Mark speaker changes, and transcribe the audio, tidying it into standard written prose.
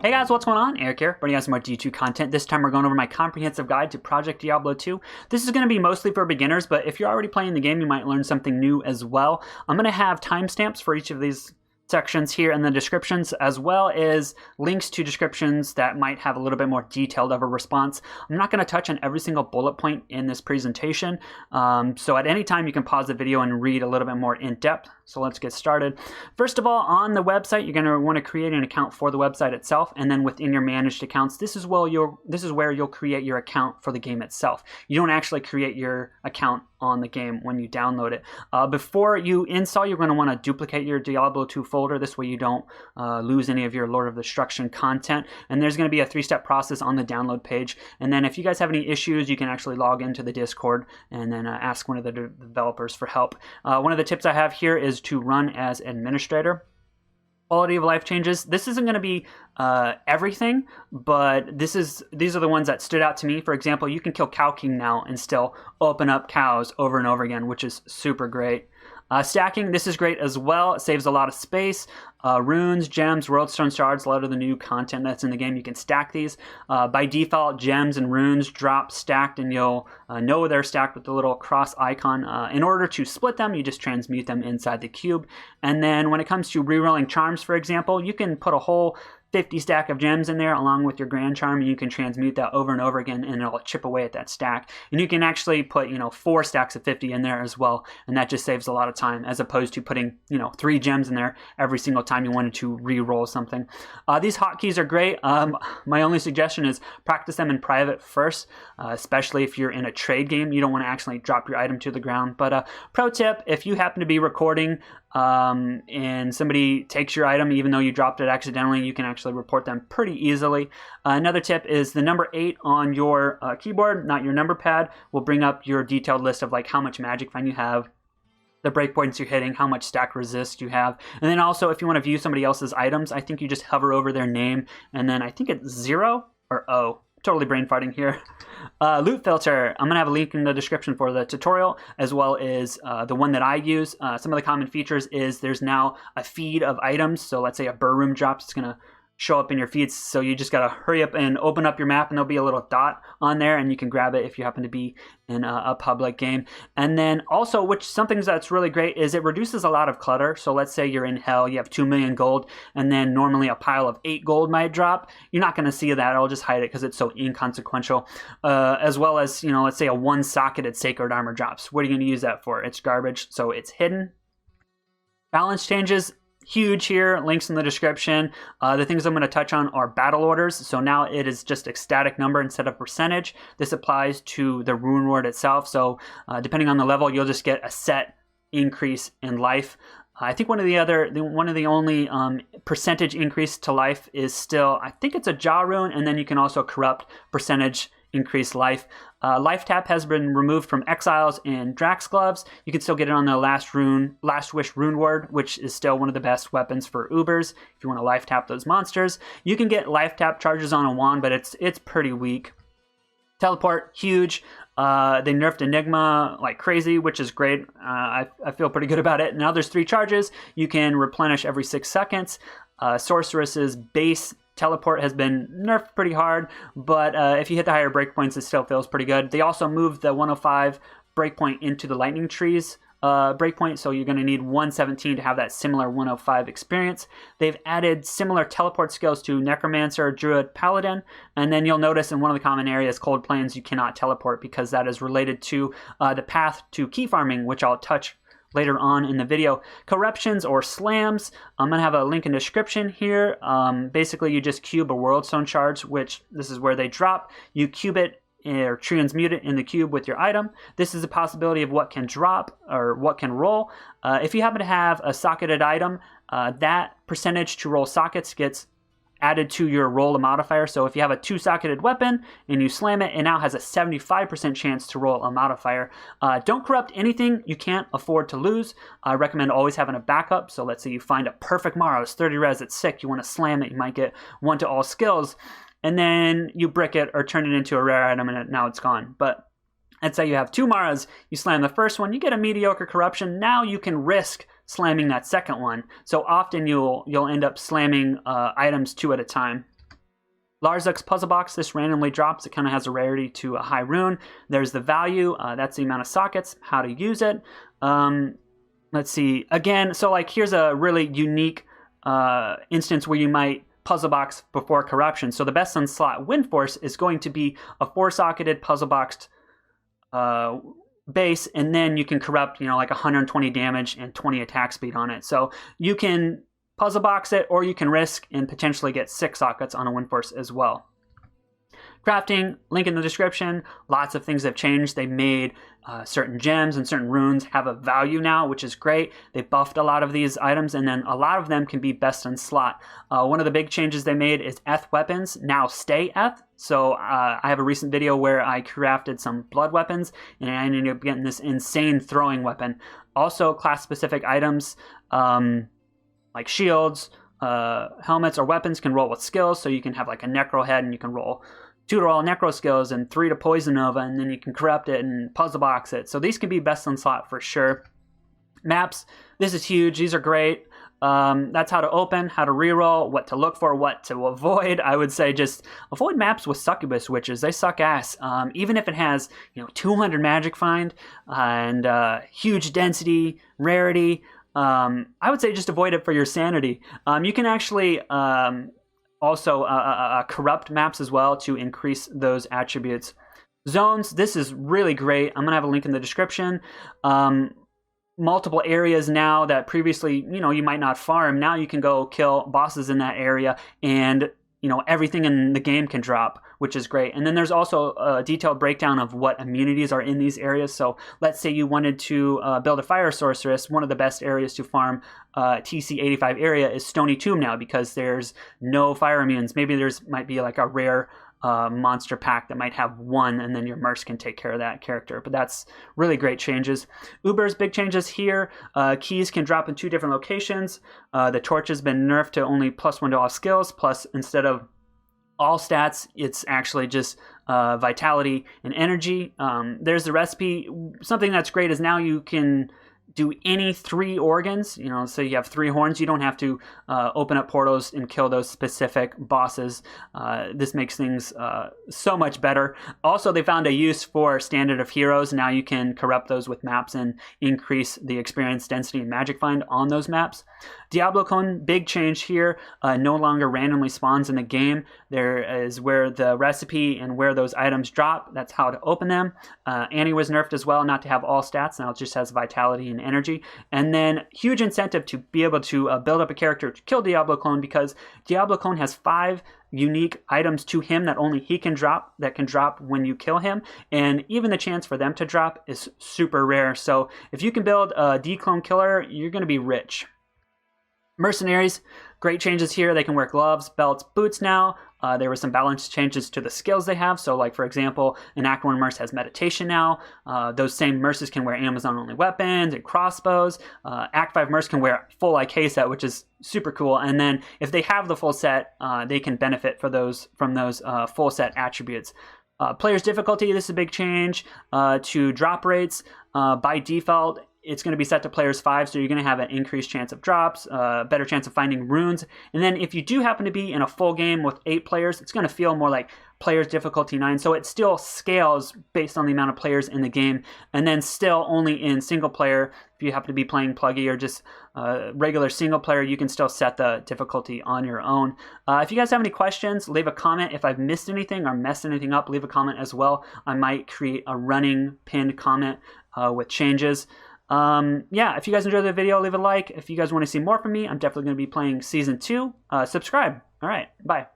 Speaker 1: Hey guys, what's going on? Eric here, bringing you guys some more D2 content. This time we're going over my comprehensive guide to Project Diablo 2. This is going to be mostly for beginners, but if you're already playing the game, you might learn something new as well. I'm going to have timestamps for each of these sections here in the descriptions, as well as links to descriptions that might have a little bit more detailed of a response. I'm not going to touch on every single bullet point in this presentation, so at any time you can pause the video and read a little bit more in depth. So let's get started. First of all, on the website, you're going to want to create an account for the website itself, and then within your managed accounts, this is where you'll create your account for the game itself. You don't actually create your account on the game when you download it. Before you install, you're going to want to duplicate your Diablo 2 folder. This way you don't lose any of your Lord of Destruction content. And there's going to be a 3-step process on the download page. And then if you guys have any issues, you can actually log into the Discord and then ask one of the developers for help. One of the tips I have here is to run as administrator. Quality of life changes. This isn't going to be everything, but these are the ones that stood out to me. For example, you can kill Cow King now and still open up cows over and over again, which is super great. Stacking, this is great as well. It saves a lot of space. Runes, gems, worldstone shards, a lot of the new content that's in the game, you can stack these. By default, gems and runes drop stacked, and you'll know they're stacked with the little cross icon. In order to split them, you just transmute them inside the cube. And then when it comes to rerolling charms, for example, you can put a whole 50 stack of gems in there along with your grand charm, and you can transmute that over and over again, and it'll chip away at that stack. And you can actually put 4 stacks of 50 in there as well, and that just saves a lot of time as opposed to putting 3 gems in there every single time you wanted to re-roll something. These hotkeys are great. My only suggestion is practice them in private first, especially if you're in a trade game. You don't want to actually drop your item to the ground. But pro tip, if you happen to be recording and somebody takes your item even though you dropped it accidentally, you can actually report them pretty easily. Another tip is the number 8 on your keyboard, not your number pad, will bring up your detailed list of like how much magic find you have, the breakpoints you're hitting, how much stack resist you have. And then also if you want to view somebody else's items, I think you just hover over their name, and then I think it's 0 or O. Totally brain farting here. Loot filter. I'm going to have a link in the description for the tutorial, as well as the one that I use. Some of the common features is there's now a feed of items. So let's say a burr room drops, it's going to show up in your feeds, so you just gotta hurry up and open up your map, and there'll be a little dot on there, and you can grab it if you happen to be in a public game. And then also, something that's really great is it reduces a lot of clutter. So let's say you're in hell, you have 2 million gold, and then normally a pile of 8 gold might drop. You're not going to see that. I'll just hide it because it's so inconsequential. As well as, let's say a 1-socketed sacred armor drops. What are you going to use that for? It's garbage, so it's hidden. Balance changes. Huge here, links in the description. The things I'm going to touch on are battle orders. So now it is just a static number instead of percentage. This applies to the rune word itself. So depending on the level, you'll just get a set increase in life. I think one of the only percentage increase to life is still, I think it's a jaw rune, and then you can also corrupt percentage increase life. Life tap has been removed from Exiles and Drax gloves. You can still get it on the Last Wish rune word, which is still one of the best weapons for Ubers if you want to life tap those monsters. You can get life tap charges on a wand, but it's pretty weak. Teleport, huge. They nerfed Enigma like crazy, which is great. I feel pretty good about it. Now there's 3 charges. You can replenish every 6 seconds. Sorceress's base teleport has been nerfed pretty hard, but if you hit the higher breakpoints, it still feels pretty good. They also moved the 105 breakpoint into the lightning trees breakpoint, so you're going to need 117 to have that similar 105 experience. They've added similar teleport skills to Necromancer, Druid, Paladin, and then you'll notice in one of the common areas, Cold Plains, you cannot teleport because that is related to the path to key farming, which I'll touch later on in the video. Corruptions or slams, I'm going to have a link in the description here. Basically, you just cube a worldstone shards, which this is where they drop. You cube it or transmute it in the cube with your item. This is a possibility of what can drop or what can roll. If you happen to have a socketed item, that percentage to roll sockets gets added to your roll a modifier. So if you have a 2-socketed weapon and you slam it, it now has a 75% chance to roll a modifier. Don't corrupt anything you can't afford to lose. I recommend always having a backup. So let's say you find a perfect Mara, it's 30 res, it's sick, you want to slam it, you might get 1 to all skills, and then you brick it or turn it into a rare item, and now it's gone. But let's say you have 2 Maras, you slam the first one, you get a mediocre corruption. Now you can risk slamming that second one. So often you'll end up slamming items 2 at a time. Larzuk's Puzzlebox, this randomly drops. It kind of has a rarity to a high rune. There's the value. That's the amount of sockets, how to use it. Let's see. Again, so like here's a really unique instance where you might Puzzlebox before corruption. So the best on slot wind force is going to be a 4-socketed Puzzleboxed base, and then you can corrupt, like 120 damage and 20 attack speed on it. So you can Puzzlebox it, or you can risk and potentially get 6 sockets on a wind force as well. Crafting, link in the description. Lots of things have changed. They made certain gems and certain runes have a value now, which is great. They buffed a lot of these items, and then a lot of them can be best in slot. One of the big changes they made is Eth weapons now stay Eth. So I have a recent video where I crafted some blood weapons, and I ended up getting this insane throwing weapon. Also, class-specific items like shields, helmets, or weapons can roll with skills. So you can have like a necro head, and you can roll 2 to roll necro skills and 3 to poison nova, and then you can corrupt it and Puzzlebox it. So these can be best in slot for sure. Maps, this is huge. These are great. That's how to open, how to reroll, what to look for, what to avoid. I would say just avoid maps with succubus witches. They suck ass. Even if it has 200 magic find and huge density, rarity, I would say just avoid it for your sanity. You can actually also corrupt maps as well to increase those attributes. Zones, this is really great. I'm going to have a link in the description. Multiple areas now that previously, you might not farm. Now you can go kill bosses in that area, and everything in the game can drop, which is great. And then there's also a detailed breakdown of what immunities are in these areas. So let's say you wanted to build a fire sorceress. One of the best areas to farm TC 85 area is Stony Tomb now, because there's no fire immunes. Maybe might be like a rare monster pack that might have 1, and then your Mercs can take care of that character. But that's really great changes. Uber's big changes here. Keys can drop in 2 different locations. The torch has been nerfed to only +1 to all skills, plus instead of all stats, it's actually just vitality and energy. There's the recipe. Something that's great is now you can do any 3 organs. So you have 3 horns. You don't have to open up portals and kill those specific bosses. This makes things so much better. Also, they found a use for standard of heroes. Now you can corrupt those with maps and increase the experience, density, and magic find on those maps. Diablo Clone, big change here. No longer randomly spawns in the game. There is where the recipe and where those items drop. That's how to open them. Annie was nerfed as well, not to have all stats. Now it just has vitality and energy. And then huge incentive to be able to build up a character to kill Diablo Clone, because Diablo Clone has 5 unique items to him that only he can drop, that can drop when you kill him, and even the chance for them to drop is super rare. So if you can build a D-clone killer, you're going to be rich. Mercenaries, great changes here. They can wear gloves, belts, boots now. There were some balance changes to the skills they have. So like, for example, an Act 1 Merc has meditation now. Those same Mercs can wear Amazon-only weapons and crossbows. Act 5 Mercs can wear full IK set, which is super cool. And then if they have the full set, they can benefit from those full set attributes. Player's difficulty, this is a big change to drop rates. By default, it's going to be set to players 5, so you're going to have an increased chance of drops, better chance of finding runes. And then if you do happen to be in a full game with 8 players, it's going to feel more like players difficulty 9. So it still scales based on the amount of players in the game. And then still only in single player, if you happen to be playing Pluggy or just regular single player, you can still set the difficulty on your own. If you guys have any questions, leave a comment. If I've missed anything or messed anything up, leave a comment as well. I might create a running pinned comment with changes. Yeah, if you guys enjoyed the video, leave a like. If you guys want to see more from me, I'm definitely going to be playing Season 2. Subscribe. All right, bye.